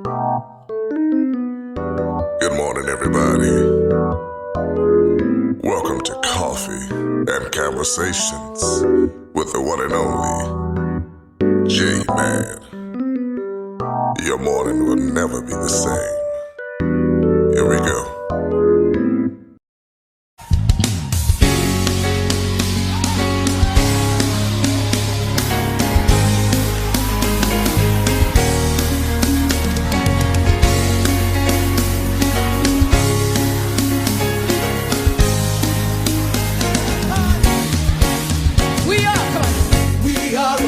Good morning, everybody. Welcome to Coffee and Conversations with the one and only J-Man. Your morning will never be the same. Here we go.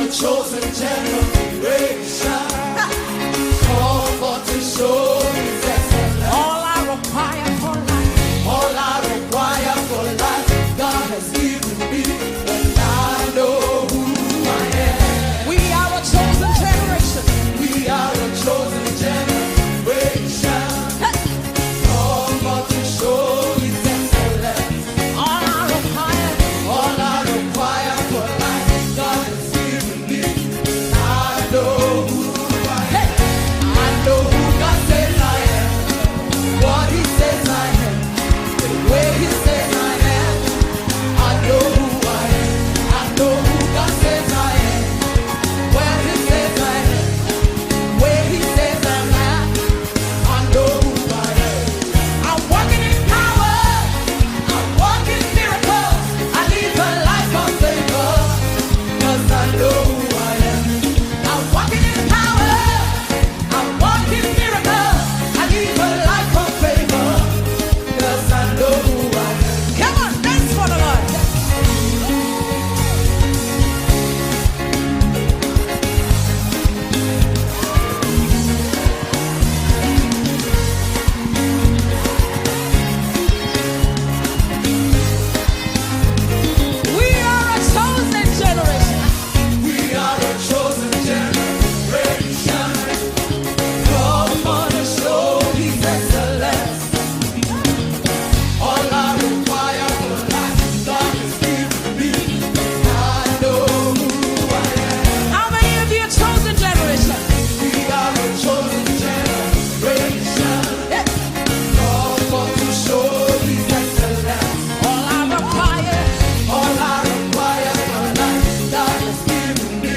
Chosen generation, called for to show His excellence. All I require for life, God has given me, and I know who I am. We are a chosen generation. We are a chosen generation, called for to show His excellence. All I require for life, God has given me. I know who I am. I know who God says I am. What He says I am. The way He says I am. I know who I am. I know who God says I am. Where He says I am. Where He says I'm at. I know who I am. I'm walking in power. I'm walking miracles. I live a life of favor. 'Cause I know who I am. I'm walking in power. I'm walking miracles. I live a life of favor. 'Cause I know who I am. Come on, dance for the Lord. We are a chosen generation. We are a chosen generation. Come on and show His excellence. All I require for life, God has given me. I know who I am. How many of you are chosen generation? We are a chosen generation. Come on to show His excellence. All I require for life, God has given me.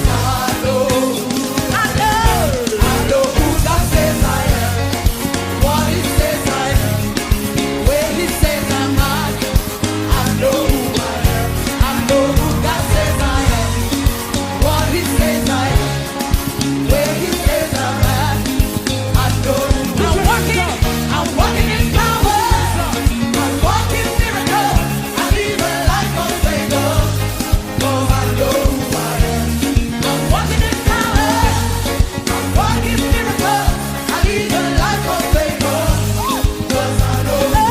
I know who God says I am. What He says I am. Where He says I'm at. I know who I am. I know who God says I am. What He says I am. Where He says I'm at. I know who I'm walking in power. I'm walking miracles. I live a life of favor. Oh, I know who I am. I'm walking in power. I'm walking miracles. I live a life of favor. 'Cause I know who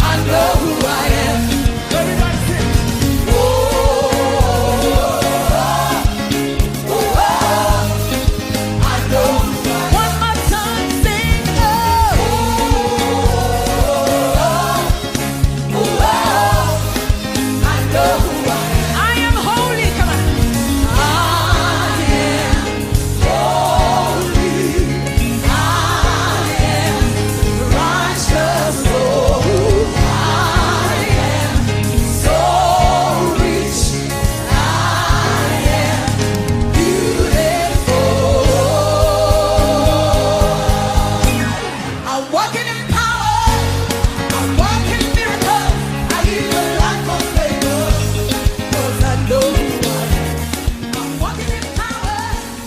I know who I am. Everybody sing. I know who I am. One more time, sing. I know who I am. I am holy. Come on. I am holy. I am righteous. Oh, I am so rich. I am beautiful. I'm walking in power. I'm walking miracles. I live a life of favor. 'Cause I know who I am. I'm walking in power.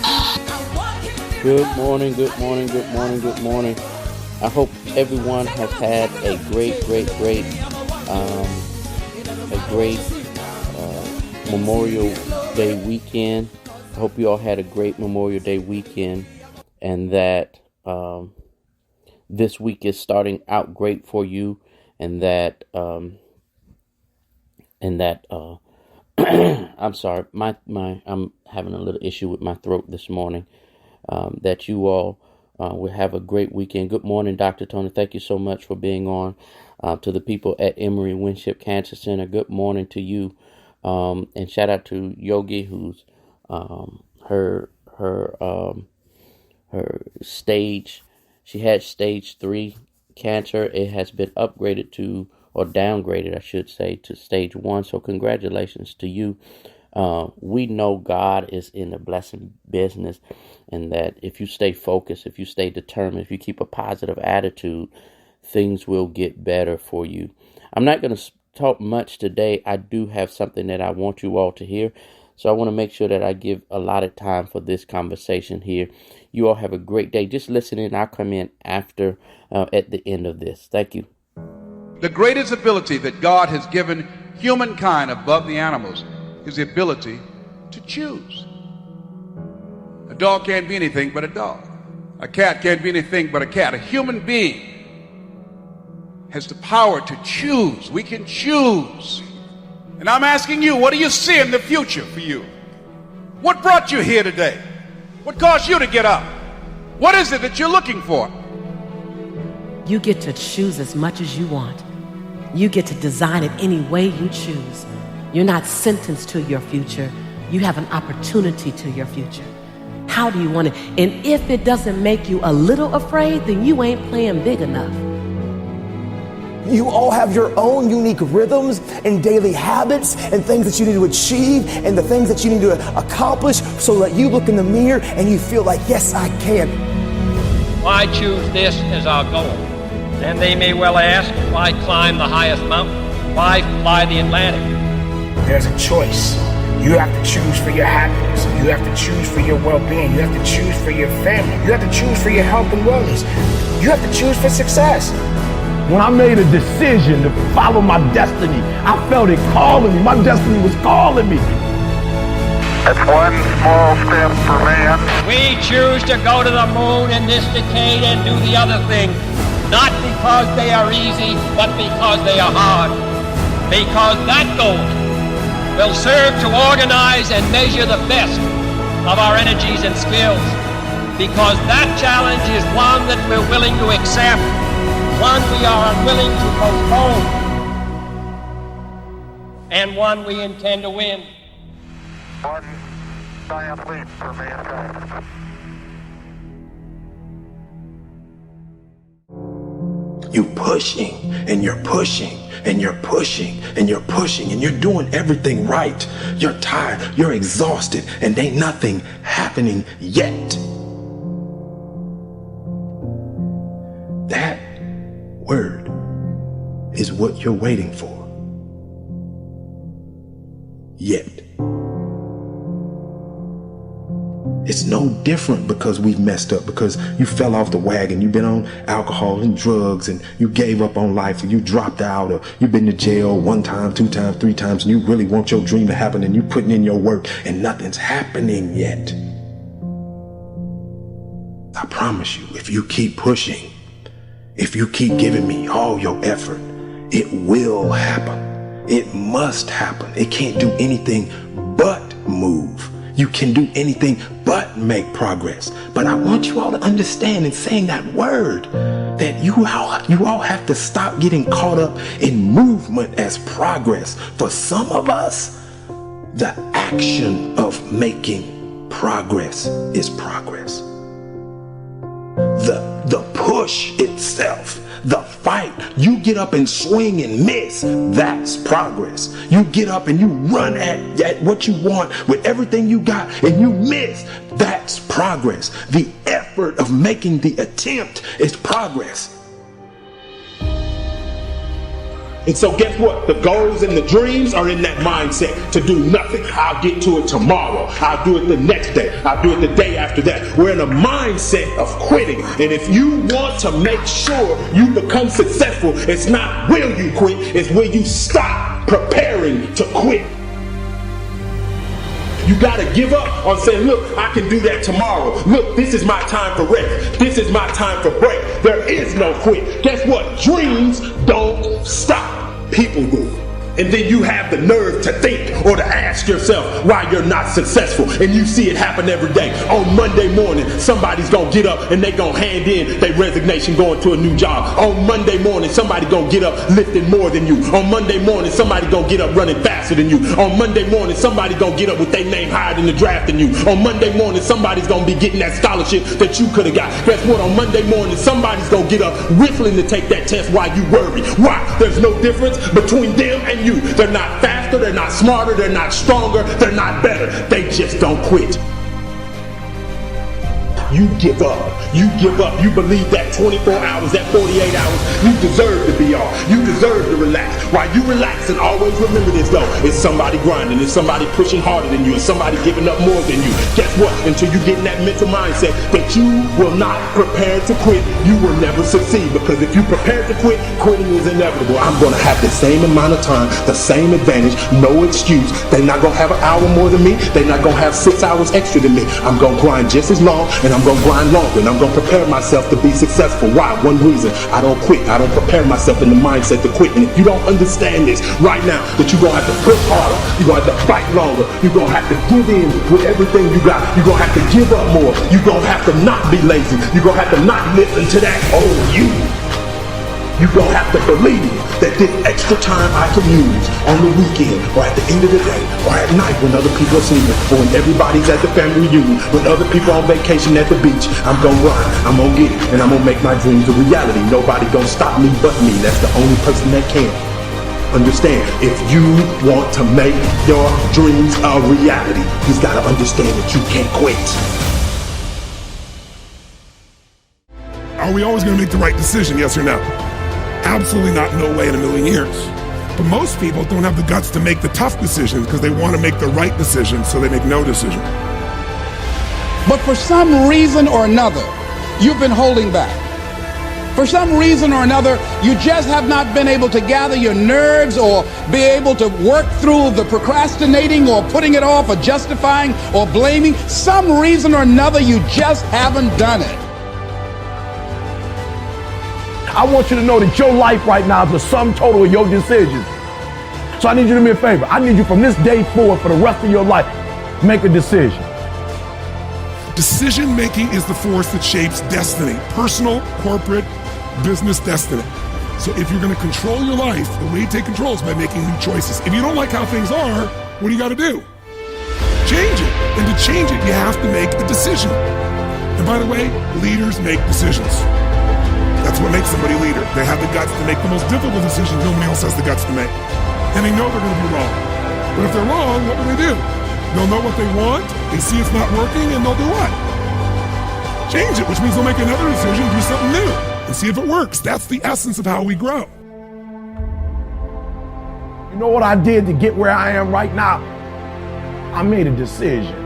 I'm walking miracles. Good morning, good morning, good morning, good morning. I hope everyone has had a great Memorial Day weekend. I hope you all had a great Memorial Day weekend, and that this week is starting out great for you, and that I'm sorry, I'm having a little issue with my throat this morning. That you all we'll have a great weekend. Good morning, Dr. Tony. Thank you so much for being on. To the people at Emory Winship Cancer Center, good morning to you. And shout out to Yogi, who's her stage. She had stage 3 cancer. It has been upgraded to, or downgraded, I should say, to stage 1. So congratulations to you. We know God is in the blessing business, and that if you stay focused, if you stay determined, if you keep a positive attitude, things will get better for you. I'm not going to talk much today. I do have something that I want you all to hear. So I want to make sure that I give a lot of time for this conversation here. You all have a great day. Just listen in. I'll come in after, at the end of this. Thank you. The greatest ability that God has given humankind above the animals is the ability to choose. A dog can't be anything but a dog. A cat can't be anything but a cat. A human being has the power to choose. We can choose. And I'm asking you, what do you see in the future for you? What brought you here today? What caused you to get up? What is it that you're looking for? You get to choose as much as you want. You get to design it any way you choose. You're not sentenced to your future. You have an opportunity to your future. How do you want it? And if it doesn't make you a little afraid, then you ain't playing big enough. You all have your own unique rhythms and daily habits and things that you need to achieve and the things that you need to accomplish, so that you look in the mirror and you feel like, yes, I can. Why choose this as our goal? And they may well ask, why climb the highest mountain? Why fly the Atlantic? There's a choice. You have to choose for your happiness. You have to choose for your well-being. You have to choose for your family. You have to choose for your health and wellness. You have to choose for success. When I made a decision to follow my destiny, I felt it calling me. My destiny was calling me. It's one small step for man. We choose to go to the moon in this decade and do the other thing, not because they are easy, but because they are hard. Because that goal will serve to organize and measure the best of our energies and skills. Because that challenge is one that we're willing to accept, one we are unwilling to postpone, and one we intend to win. One giant leap for mankind. You pushing and you're pushing and you're pushing and you're pushing and you're doing everything right. You're tired, you're exhausted, and ain't nothing happening yet. That word is what you're waiting for. Yet. It's no different because we've messed up, because you fell off the wagon, you've been on alcohol and drugs, and you gave up on life, or you dropped out, or you've been to jail 1 time, 2 times, 3 times, and you really want your dream to happen, and you putting in your work and nothing's happening yet. I promise you, if you keep pushing, if you keep giving me all your effort, it will happen. It must happen. It can't do anything but move. You can do anything but make progress. But I want you all to understand in saying that word, that you all have to stop getting caught up in movement as progress. For some of us, the action of making progress is progress. The push itself, the fight, you get up and swing and miss, that's progress. You get up and you run at what you want with everything you got and you miss, that's progress. The effort of making the attempt is progress. And so guess what? The goals and the dreams are in that mindset to do nothing. I'll get to it tomorrow. I'll do it the next day. I'll do it the day after that. We're in a mindset of quitting. And if you want to make sure you become successful, it's not will you quit, it's will you stop preparing to quit. You got to give up on saying, look, I can do that tomorrow. Look, this is my time for rest. This is my time for break. There is no quit. Guess what? Dreams don't stop. People do. And then you have the nerve to think or to ask yourself why you're not successful. And you see it happen every day. On Monday morning, somebody's gonna get up and they gonna hand in their resignation going to a new job. On Monday morning, somebody gonna get up lifting more than you. On Monday morning, somebody gonna get up running faster than you. On Monday morning, somebody gonna get up with their name higher in the draft than you. On Monday morning, somebody's gonna be getting that scholarship that you could have got. Guess what? On Monday morning, somebody's gonna get up whistling to take that test while you worry. Why? There's no difference between them and you. They're not faster, they're not smarter, they're not stronger, they're not better. They just don't quit. You give up. You give up. You believe that 24 hours, that 48 hours, you deserve to be off. You deserve to relax. While you relax, and always remember this though, it's somebody grinding, it's somebody pushing harder than you, it's somebody giving up more than you. Guess what? Until you get in that mental mindset that you will not prepare to quit, you will never succeed. Because if you prepare to quit, quitting is inevitable. I'm going to have the same amount of time, the same advantage, no excuse. They're not going to have an hour more than me. They're not going to have 6 hours extra than me. I'm going to grind just as long, and I'm going to grind longer, and I'm going to prepare myself to be successful. Why? One reason. I don't quit. I don't prepare myself in the mindset to quit. And if you don't understand this right now, that you're going to have to push harder, you're going to have to fight longer, you're going to have to give in with everything you got, you're going to have to give up more, you're going to have to not be lazy, you're going to have to not listen to that old you. You're going to have to believe that this extra time I can use on the weekend or at the end of the day or at night when other people are sleeping or when everybody's at the family reunion, when other people are on vacation at the beach, I'm going to run, I'm going to get it, and I'm going to make my dreams a reality. Nobody going to stop me but me. That's the only person that can. Understand, if you want to make your dreams a reality, you've got to understand that you can't quit. Are we always going to make the right decision, yes or no? Absolutely not, no way in a million years. But most people don't have the guts to make the tough decisions because they want to make the right decision, so they make no decision. But for some reason or another, you've been holding back. For some reason or another, you just have not been able to gather your nerves or be able to work through the procrastinating or putting it off or justifying or blaming. Some reason or another, you just haven't done it. I want you to know that your life right now is the sum total of your decisions. So I need you to do me a favor. I need you from this day forward for the rest of your life, make a decision. Decision making is the force that shapes destiny, personal, corporate, business destiny. So if you're going to control your life, the way you take control is by making new choices. If you don't like how things are, what do you got to do? Change it. And to change it, you have to make a decision. And by the way, leaders make decisions. That's what makes somebody a leader. They have the guts to make the most difficult decisions nobody else has the guts to make. And they know they're going to be wrong. But if they're wrong, what will they do? They'll know what they want, they see it's not working, and they'll do what? Change it, which means they'll make another decision, do something new, and see if it works. That's the essence of how we grow. You know what I did to get where I am right now? I made a decision.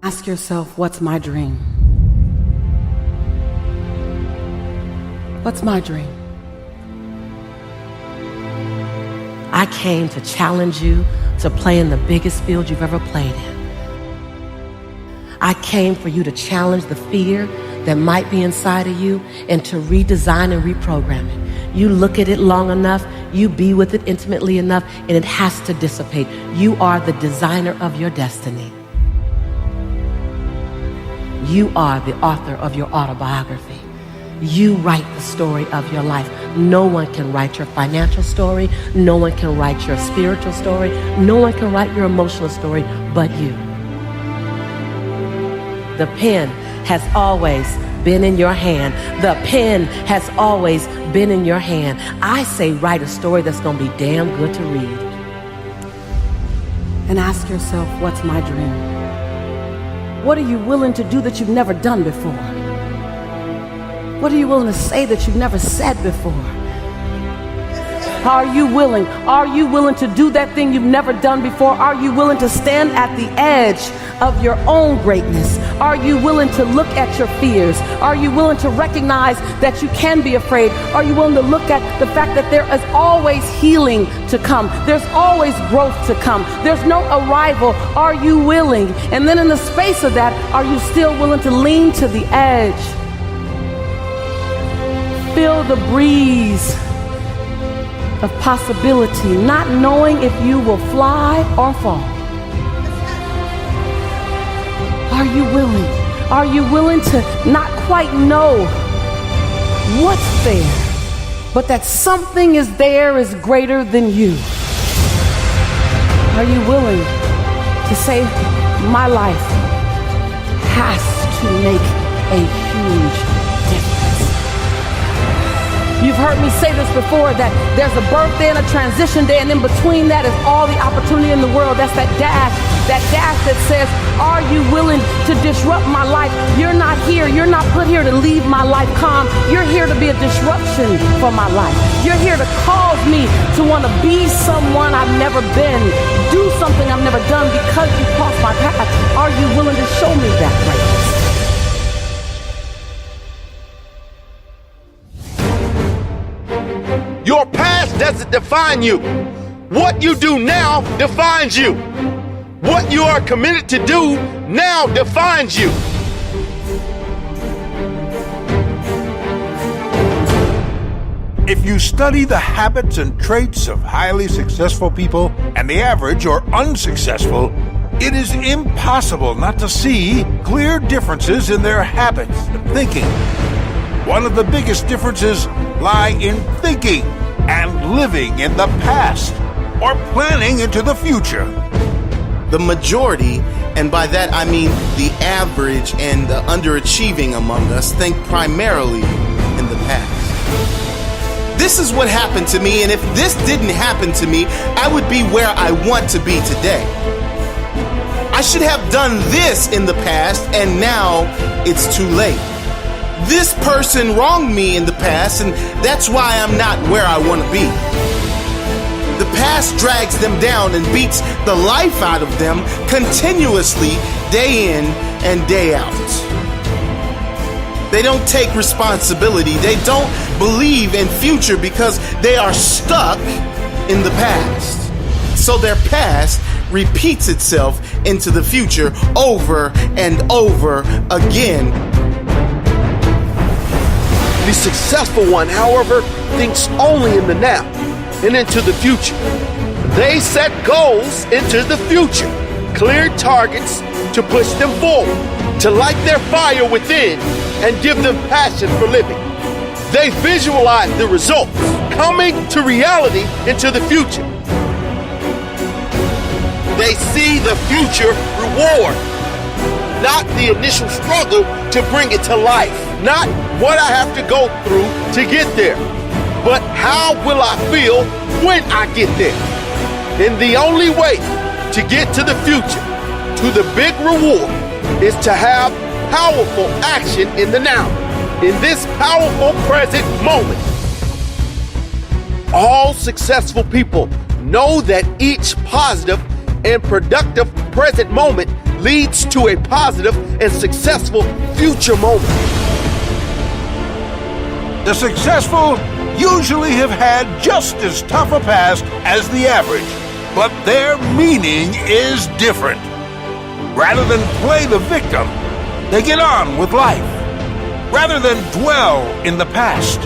Ask yourself, what's my dream? What's my dream? I came to challenge you to play in the biggest field you've ever played in. I came for you to challenge the fear that might be inside of you and to redesign and reprogram it. You look at it long enough, you be with it intimately enough, and it has to dissipate. You are the designer of your destiny. You are the author of your autobiography. You write the story of your life. No one can write your financial story. No one can write your spiritual story. No one can write your emotional story but you. The pen has always been in your hand. The pen has always been in your hand. I say write a story that's going to be damn good to read. And ask yourself, what's my dream? What are you willing to do that you've never done before? What are you willing to say that you've never said before? Are you willing? Are you willing to do that thing you've never done before? Are you willing to stand at the edge of your own greatness? Are you willing to look at your fears? Are you willing to recognize that you can be afraid? Are you willing to look at the fact that there is always healing to come? There's always growth to come. There's no arrival. Are you willing? And then in the space of that, are you still willing to lean to the edge feel the breeze of possibility, not knowing if you will fly or fall. Are you willing? Are you willing to not quite know what's there, but that something is there is greater than you? Are you willing to say, my life has to make a huge difference? You've heard me say this before, that there's a birthday and a transition day, and in between that is all the opportunity in the world. That's that dash that says, are you willing to disrupt my life? You're not here. You're not put here to leave my life calm. You're here to be a disruption for my life. You're here to cause me to want to be someone I've never been, do something I've never done because you crossed my path. Are you willing to show me that greatness? Your past doesn't define you. What you do now defines you. What you are committed to do now defines you. If you study the habits and traits of highly successful people and the average or unsuccessful, it is impossible not to see clear differences in their habits and thinking. One of the biggest differences lie in thinking and living in the past or planning into the future. The majority, and by that I mean the average and the underachieving among us, think primarily in the past. This is what happened to me, and if this didn't happen to me, I would be where I want to be today. I should have done this in the past, and now it's too late. This person wronged me in the past, and that's why I'm not where I want to be. The past drags them down and beats the life out of them continuously, day in and day out. They don't take responsibility. They don't believe in future because they are stuck in the past. So their past repeats itself into the future over and over again. The successful one, however, thinks only in the now and into the future. They set goals into the future, clear targets to push them forward, to light their fire within and give them passion for living. They visualize the results coming to reality into the future. They see the future reward, not the initial struggle to bring it to life, not what I have to go through to get there, but how will I feel when I get there? And the only way to get to the future, to the big reward, is to have powerful action in the now, in this powerful present moment. All successful people know that each positive and productive present moment leads to a positive and successful future moment. The successful usually have had just as tough a past as the average, but their meaning is different. Rather than play the victim, they get on with life. Rather than dwell in the past,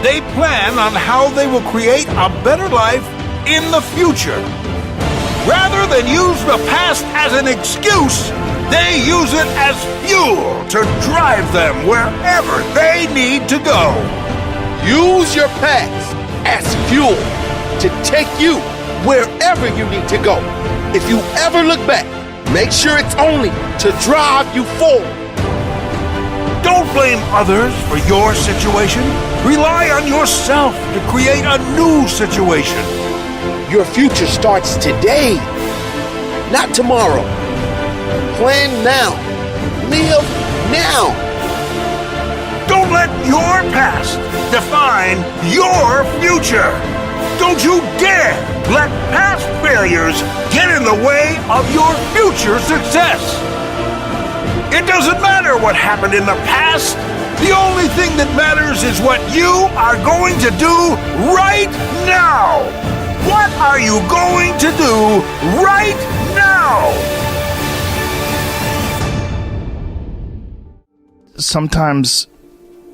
they plan on how they will create a better life in the future. Rather than use the past as an excuse, they use it as fuel to drive them wherever they need to go. Use your past as fuel to take you wherever you need to go. If you ever look back, make sure it's only to drive you forward. Don't blame others for your situation. Rely on yourself to create a new situation. Your future starts today, not tomorrow. Plan now. Live now. Don't let your past define your future. Don't you dare let past failures get in the way of your future success. It doesn't matter what happened in the past. The only thing that matters is what you are going to do right now. What are you going to do right now? Sometimes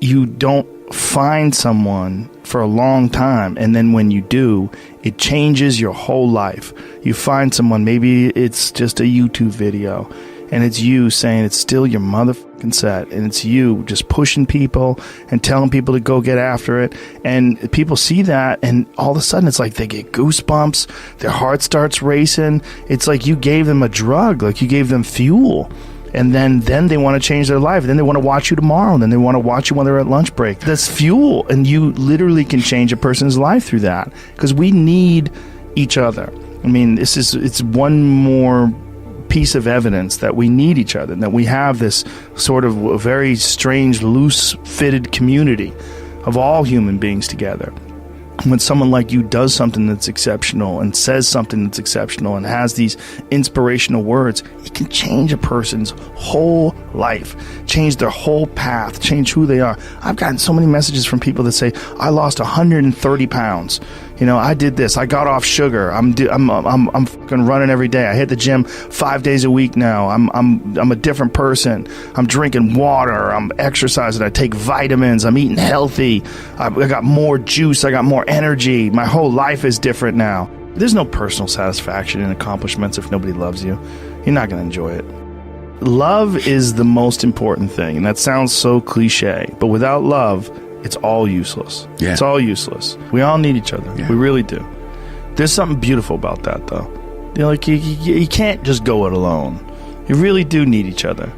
you don't find someone for a long time, and then when you do, it changes your whole life. You find someone, maybe it's just a YouTube video, and it's you saying it's still your motherfucking set, and it's you just pushing people and telling people to go get after it, and people see that, and all of a sudden it's like they get goosebumps, their heart starts racing. It's like you gave them a drug, like you gave them fuel. And then they want to change their life. Then they want to watch you tomorrow. And then they want to watch you when they're at lunch break. That's fuel. And you literally can change a person's life through that. Because we need each other. I mean, it's one more piece of evidence that we need each other. And that we have this sort of very strange, loose-fitted community of all human beings together. When someone like you does something that's exceptional and says something that's exceptional and has these inspirational words, it can change a person's whole life, change their whole path, change who they are. I've gotten so many messages from people that say, I lost 130 pounds. You know, I did this. I got off sugar. I'm fucking running every day. I hit the gym 5 days a week now. I'm a different person. I'm drinking water. I'm exercising. I take vitamins. I'm eating healthy. I got more juice. I got more energy. My whole life is different now. There's no personal satisfaction in accomplishments if nobody loves you. You're not going to enjoy it. Love is the most important thing, and that sounds so cliche, but without love, it's all useless. Yeah. It's all useless. We all need each other. Yeah. We really do. There's something beautiful about that, though. You know, like you can't just go it alone. You really do need each other.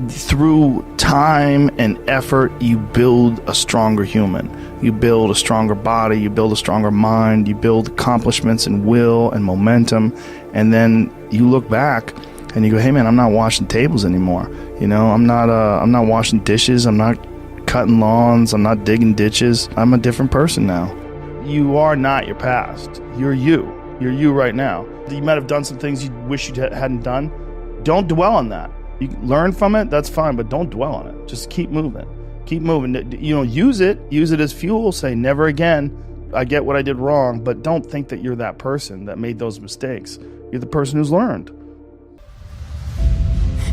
Through time and effort, you build a stronger human. You build a stronger body. You build a stronger mind. You build accomplishments and will and momentum. And then you look back and you go, hey, man, I'm not washing tables anymore. You know, I'm not washing dishes. I'm not cutting lawns. I'm not digging ditches. I'm a different person now. You are not your past. You're you. You're you right now. You might have done some things you wish you hadn't done. Don't dwell on that. You learn from it, that's fine, but don't dwell on it. Just keep moving. Keep moving. You know, use it as fuel. Say, never again. I get what I did wrong, but don't think that you're that person that made those mistakes. You're the person who's learned.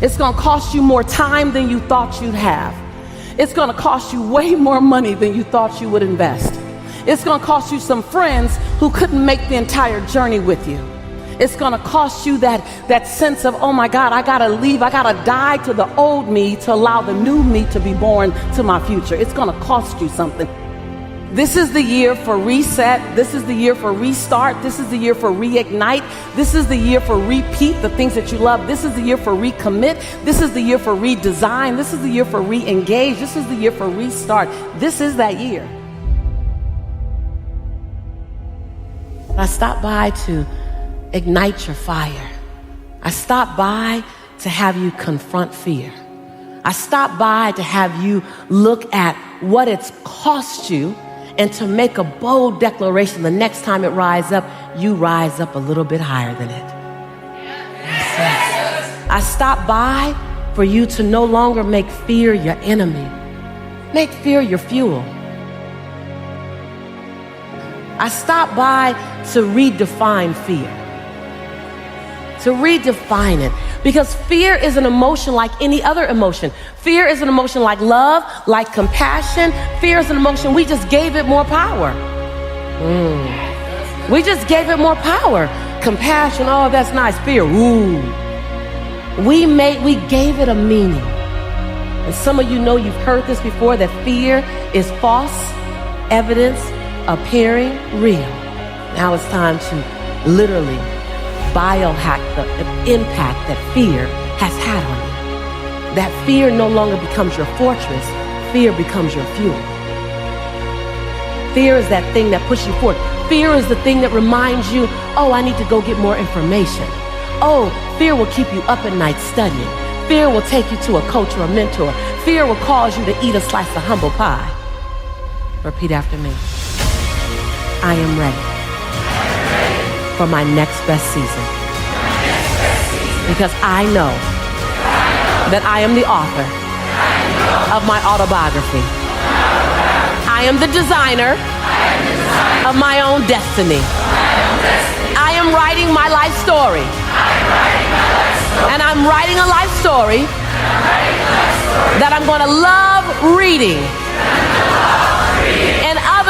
It's going to cost you more time than you thought you'd have. It's going to cost you way more money than you thought you would invest. It's going to cost you some friends who couldn't make the entire journey with you. It's going to cost you that sense of, oh my God, I got to leave. I got to die to the old me to allow the new me to be born to my future. It's going to cost you something. This is the year for reset. This is the year for restart. This is the year for reignite. This is the year for repeat the things that you love. This is the year for recommit. This is the year for redesign. This is the year for re-engage. This is the year for restart. This is that year. I stopped by to ignite your fire. I stopped by to have you confront fear. I stopped by to have you look at what it's cost you and to make a bold declaration the next time it rises up, you rise up a little bit higher than it. Yes. I stopped by for you to no longer make fear your enemy. Make fear your fuel. I stopped by to redefine fear. To redefine it. Because fear is an emotion like any other emotion. Fear is an emotion like love, like compassion. Fear is an emotion, we just gave it more power. We just gave it more power. Compassion, oh, that's nice. Fear, ooh. We gave it a meaning. And some of you know you've heard this before, that fear is false evidence appearing real. Now it's time to literally biohack the impact that fear has had on you. That fear no longer becomes your fortress. Fear becomes your fuel. Fear is that thing that pushes you forward. Fear is the thing that reminds you, oh, I need to go get more information. Oh, fear will keep you up at night studying. Fear will take you to a coach or a mentor. Fear will cause you to eat a slice of humble pie. Repeat after me. I am ready for my next best season. Because I know that I am the author of my autobiography. I am the designer of my own destiny. I am writing my life story. And I'm writing a life story that I'm going to love reading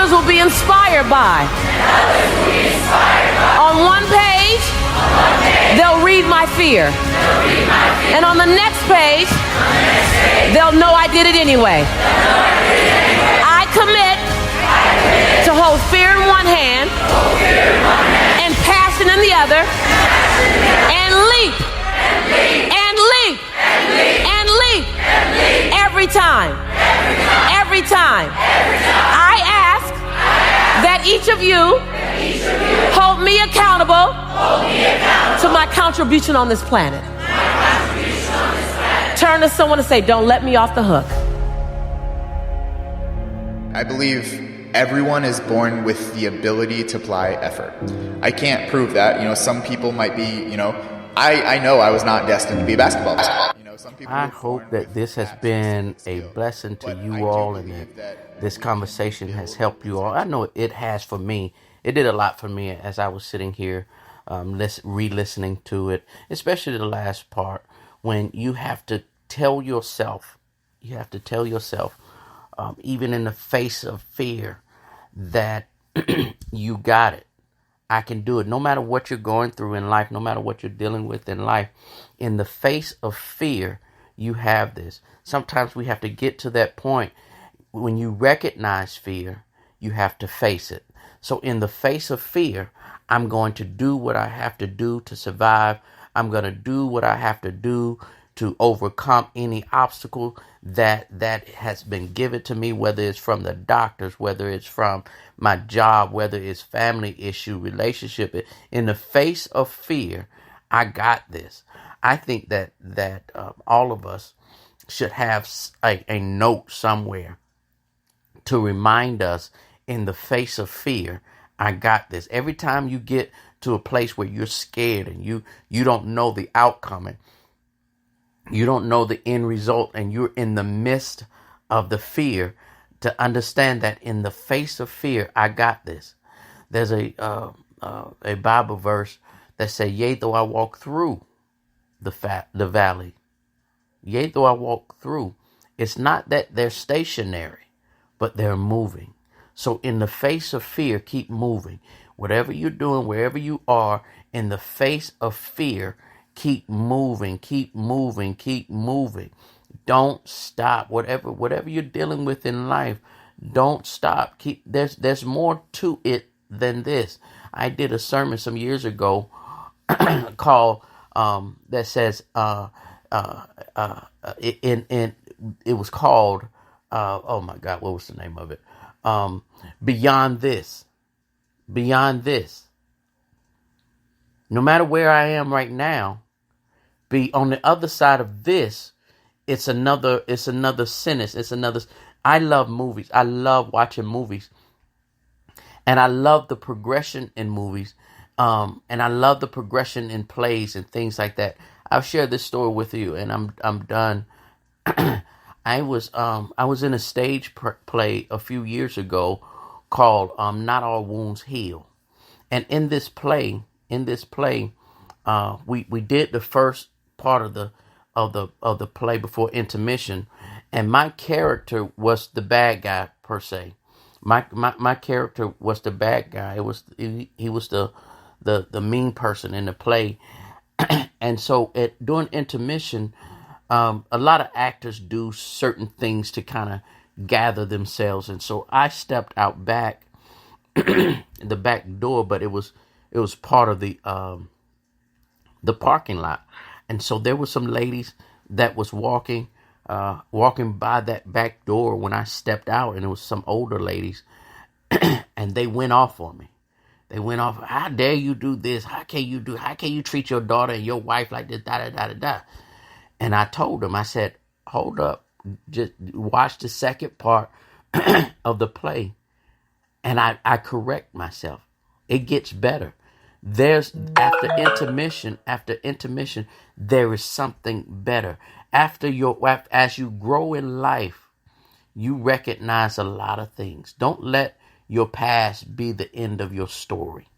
others will be inspired by. On one page, they'll read my fear. And on the next page, they'll know I did it anyway. I commit to hold fear in one hand and passion in the other, and leap and leap and leap every time. Every time. I ask that each of you hold me accountable to my contribution on this planet. Turn to someone and say, don't let me off the hook. I believe everyone is born with the ability to apply effort. I can't prove that. You know, some people might be, I know I was not destined to be a basketball player. I hope that this has been a blessing to you all, and that this conversation has helped you all. I know it has for me. It did a lot for me as I was sitting here re-listening to it, especially the last part when you have to tell yourself, even in the face of fear, that you got it. I can do it. No matter what you're going through in life, no matter what you're dealing with in life, in the face of fear, you have this. Sometimes we have to get to that point when you recognize fear, you have to face it. So in the face of fear, I'm going to do what I have to do to survive. I'm going to do what I have to do to overcome any obstacle that has been given to me, whether it's from the doctors, whether it's from my job, whether it's family issue, relationship. In the face of fear, I got this. I think that all of us should have a note somewhere to remind us, in the face of fear, I got this. Every time you get to a place where you're scared and you don't know the outcome, and you don't know the end result, and you're in the midst of the fear, to understand that in the face of fear, I got this. There's a Bible verse that says, yea, though I walk through the valley, yea, though I walk through. It's not that they're stationary, but they're moving. So in the face of fear, keep moving. Whatever you're doing, wherever you are, in the face of fear, keep moving, keep moving, keep moving. Don't stop. Whatever you're dealing with in life, don't stop. There's more to it than this. I did a sermon some years ago called that says it was called oh my God, what was the name of it? Beyond This. Beyond This. No matter where I am right now, be on the other side of this. It's another sentence. I love movies. I love watching movies. And I love the progression in movies. And I love the progression in plays and things like that. I've shared this story with you, and I'm done. I was in a stage play a few years ago called Not All Wounds Heal. And in this play, we did the first part of the play before intermission, and my character was the bad guy per se. My character was the bad guy. He was the mean person in the play. And so during intermission, a lot of actors do certain things to kind of gather themselves, and so I stepped out back, the back door, but it was part of the parking lot. And so there were some ladies that was walking by that back door when I stepped out, and it was some older ladies, and they went off on me. They went off. How dare you do this? How can you treat your daughter and your wife like this? Da da da da da. And I told them, I said, hold up, just watch the second part of the play, and I correct myself. It gets better. There's after intermission, there is something better. As you grow in life, you recognize a lot of things. Don't let your past be the end of your story.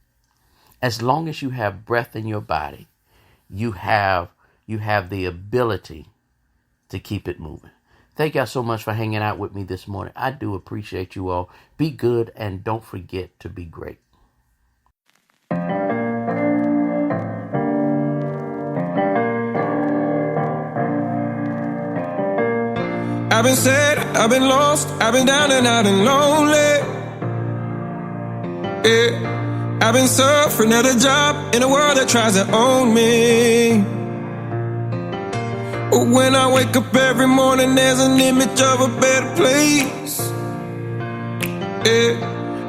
As long as you have breath in your body, you have the ability to keep it moving. Thank y'all so much for hanging out with me this morning. I do appreciate you all. Be good and don't forget to be great. I've been sad, I've been lost, I've been down and out and lonely. Yeah, I've been suffering at a job in a world that tries to own me. But when I wake up every morning, there's an image of a better place. Yeah,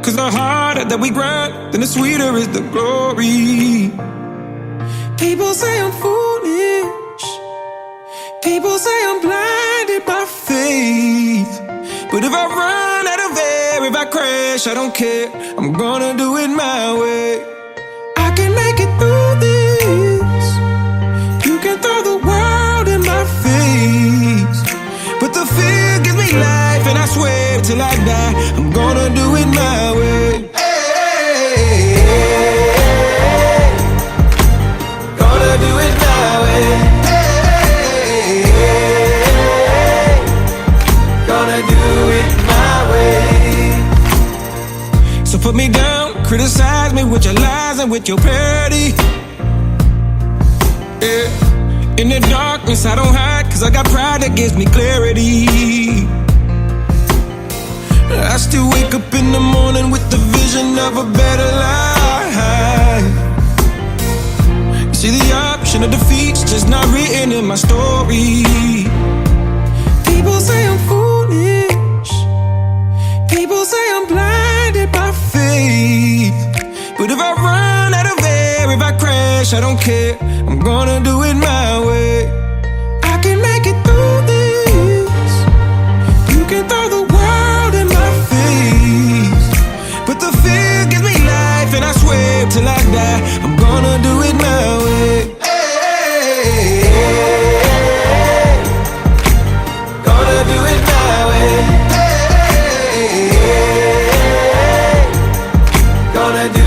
'cause the harder that we grind, then the sweeter is the glory. People say I'm foolish, people say I'm blinded by faith. But if I run out of air, if I crash, I don't care. I'm gonna do it my way. I can make it through this. You can throw the world in my face, but the fear gives me life, and I swear till I die, I'm gonna do it my way. Hey, gonna do it my way. So put me down, criticize me with your lies and with your parody. Yeah. In the darkness I don't hide, 'cause I got pride that gives me clarity. I still wake up in the morning with the vision of a better life. You see, the option of defeat's just not written in my story. People say I'm foolish, people say I'm blinded by faith. But if I run out of air, if I crash, I don't care. I'm gonna do it my way. I can make it through this. You can throw the world in my face, but the fear gives me life, and I swear till I die, I'm gonna do it my way. Hey, gonna do it my way. Gonna do